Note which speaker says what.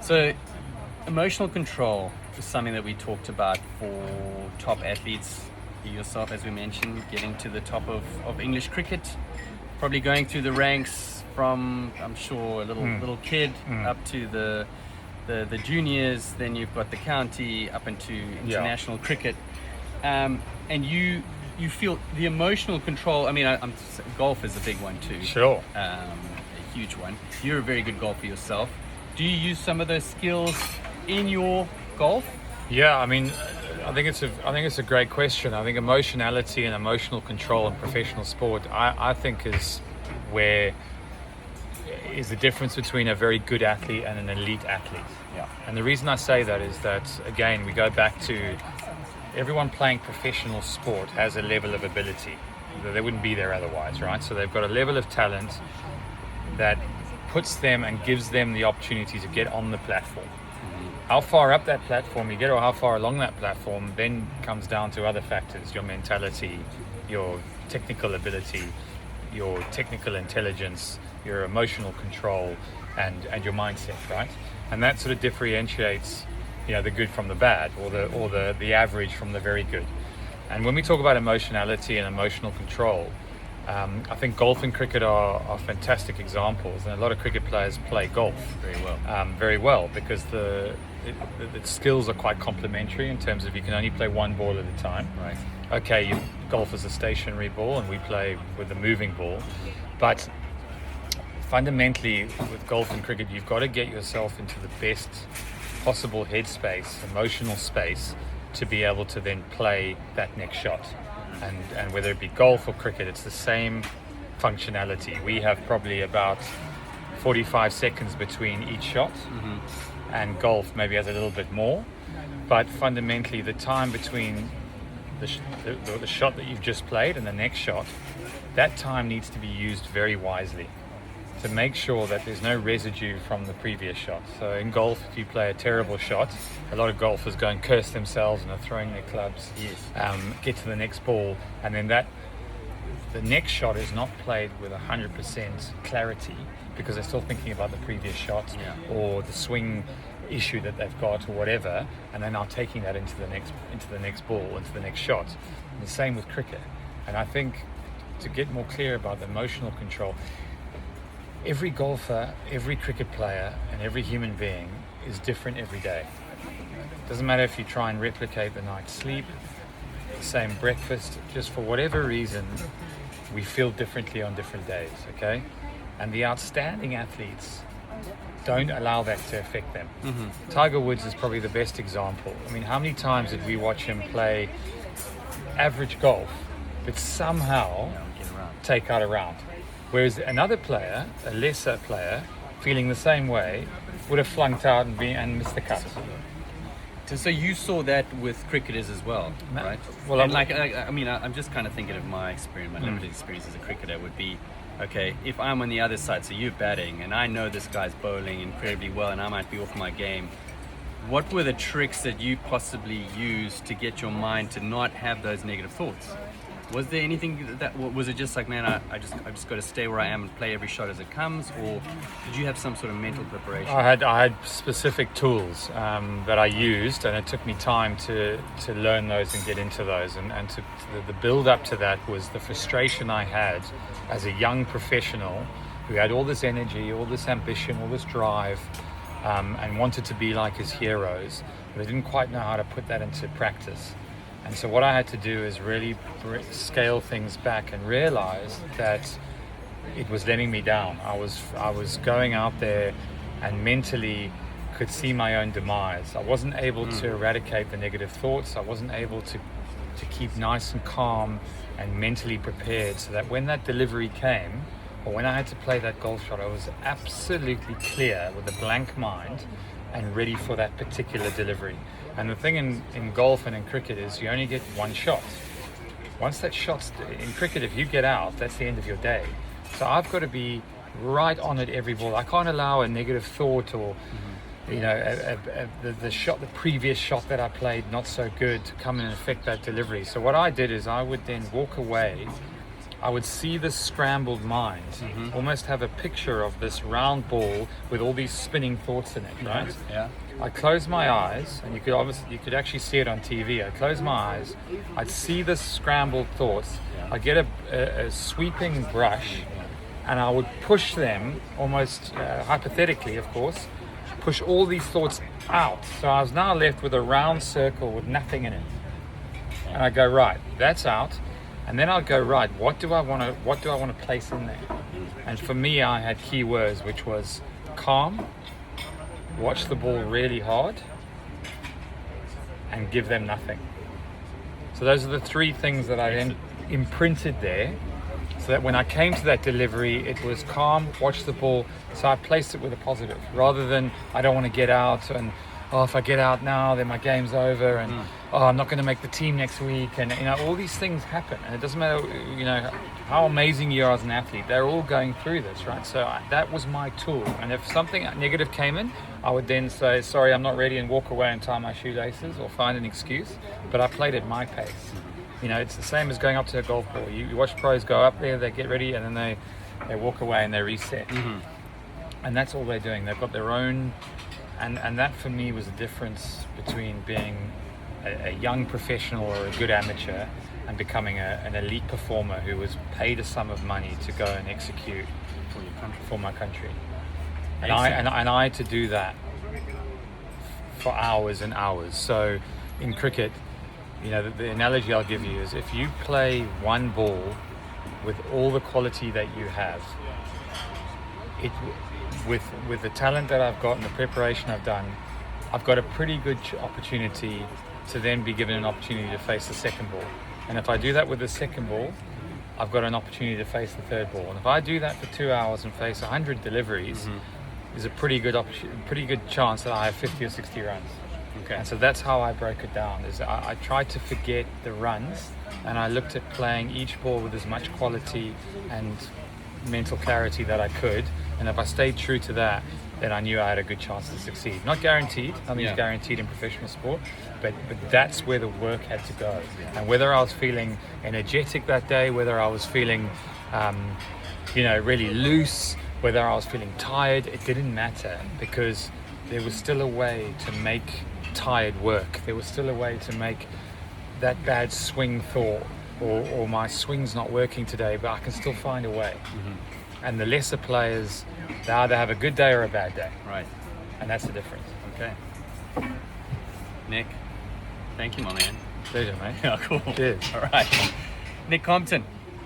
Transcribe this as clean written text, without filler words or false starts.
Speaker 1: So, emotional control is something that we talked about for top athletes. You yourself, as we mentioned, getting to the top of English cricket, probably going through the ranks from, I'm sure, a little kid up to the juniors. Then you've got the county up into international cricket, and you feel the emotional control. I mean, golf is a big one too.
Speaker 2: Sure.
Speaker 1: A huge one. You're a very good golfer yourself. Do you use some of those skills in your golf?
Speaker 2: Yeah, I mean, I think it's a great question. I think emotionality and emotional control in professional sport, I think is the difference between a very good athlete and an elite athlete.
Speaker 1: Yeah.
Speaker 2: And the reason I say that is that, again, we go back to everyone playing professional sport has a level of ability. They wouldn't be there otherwise, right? So they've got a level of talent that puts them and gives them the opportunity to get on the platform. How far up that platform you get, or how far along that platform, then comes down to other factors: your mentality, your technical ability, your technical intelligence, your emotional control, and your mindset, right? And that sort of differentiates, the good from the bad, or the average from the very good. And when we talk about emotionality and emotional control, I think golf and cricket are fantastic examples, and a lot of cricket players play golf very well because the skills are quite complementary in terms of you can only play one ball at a time.
Speaker 1: Right.
Speaker 2: Okay, golf is a stationary ball, and we play with a moving ball, but fundamentally with golf and cricket, you've got to get yourself into the best possible headspace, emotional space, to be able to then play that next shot. And whether it be golf or cricket, it's the same functionality. We have probably about 45 seconds between each shot, and golf maybe has a little bit more. But fundamentally, the time between the shot that you've just played and the next shot, that time needs to be used very wisely to make sure that there's no residue from the previous shot. So in golf, if you play a terrible shot, a lot of golfers go and curse themselves and are throwing their clubs, get to the next ball, and then the next shot is not played with 100% clarity because they're still thinking about the previous shot or the swing issue that they've got or whatever, and they're now taking that into the next ball, into the next shot. And the same with cricket. And I think to get more clear about the emotional control, every golfer, every cricket player, and every human being is different every day. Doesn't matter if you try and replicate the night's sleep, the same breakfast, just for whatever reason, we feel differently on different days, okay? And the outstanding athletes don't allow that to affect them. Tiger Woods is probably the best example. I mean, how many times did we watch him play average golf, but somehow take out a round? Whereas another player, a lesser player, feeling the same way, would have flunked out and missed the cut.
Speaker 1: So you saw that with cricketers as well, right?
Speaker 2: Well,
Speaker 1: I'm just kind of thinking of my experience, my limited experience as a cricketer would be, okay, if I'm on the other side, so you're batting, and I know this guy's bowling incredibly well, and I might be off my game. What were the tricks that you possibly used to get your mind to not have those negative thoughts? Was there anything was it just like, man, I just got to stay where I am and play every shot as it comes, or did you have some sort of mental preparation?
Speaker 2: I had specific tools that I used, and it took me time to learn those and get into those. And the build up to that was the frustration I had as a young professional who had all this energy, all this ambition, all this drive, and wanted to be like his heroes, but I didn't quite know how to put that into practice. And so what I had to do is really scale things back and realize that it was letting me down. I was going out there and mentally could see my own demise. I wasn't able to eradicate the negative thoughts. I wasn't able to keep nice and calm and mentally prepared so that when that delivery came, or when I had to play that golf shot, I was absolutely clear with a blank mind and ready for that particular delivery. And the thing in golf and in cricket is you only get one shot. Once that shot's in cricket, if you get out, that's the end of your day. So I've got to be right on it every ball. I can't allow a negative thought or the previous shot that I played not so good to come and affect that delivery. So what I did is I would then walk away I would see this scrambled mind, almost have a picture of this round ball with all these spinning thoughts in it, right?
Speaker 1: Yeah.
Speaker 2: I'd close my eyes, and you could actually see it on TV. I'd close my eyes, I'd see the scrambled thoughts. I'd get a sweeping brush, and I would push them, almost hypothetically, of course, push all these thoughts out. So I was now left with a round circle with nothing in it. And I go, right, that's out. And then I'll go, right, what do I want to place in there? And for me, I had key words, which was calm, watch the ball really hard, and give them nothing. So those are the three things that I then imprinted there, so that when I came to that delivery, it was calm, watch the ball. So I placed it with a positive, rather than I don't want to get out, and if I get out now, then my game's over, and I'm not going to make the team next week, and all these things happen, and it doesn't matter how amazing you are as an athlete. They're all going through this, right? So that was my tool, and if something negative came in, I would then say, sorry, I'm not ready, and walk away and tie my shoelaces or find an excuse. But I played at my pace. It's the same as going up to a golf ball. You watch pros go up there, they get ready, and then they walk away and they reset. And that's all they're doing. They've got their own. And that for me was the difference between being a young professional or a good amateur and becoming an elite performer who was paid a sum of money to go and execute for my country. And I had to do that for hours and hours. So in cricket, the analogy I'll give you is, if you play one ball with all the quality that you have, with the talent that I've got and the preparation I've done, I've got a pretty good opportunity to then be given an opportunity to face the second ball. And if I do that with the second ball, I've got an opportunity to face the third ball. And if I do that for 2 hours and face 100 deliveries, there's a pretty good chance that I have 50 or 60 runs.
Speaker 1: Okay.
Speaker 2: And so that's how I broke it down. I tried to forget the runs, and I looked at playing each ball with as much quality and mental clarity that I could. And if I stayed true to that, then I knew I had a good chance to succeed. Not guaranteed, nothing's guaranteed in professional sport, but that's where the work had to go. And whether I was feeling energetic that day, whether I was feeling really loose, whether I was feeling tired, it didn't matter, because there was still a way to make tired work. There was still a way to make that bad swing thought, or my swing's not working today, but I can still find a way. And the lesser players, they either have a good day or a bad day.
Speaker 1: Right.
Speaker 2: And that's the difference.
Speaker 1: Okay. Nick, thank you, my man.
Speaker 2: Pleasure, mate.
Speaker 1: Yeah, cool.
Speaker 2: Cheers.
Speaker 1: All right. Nick Compton.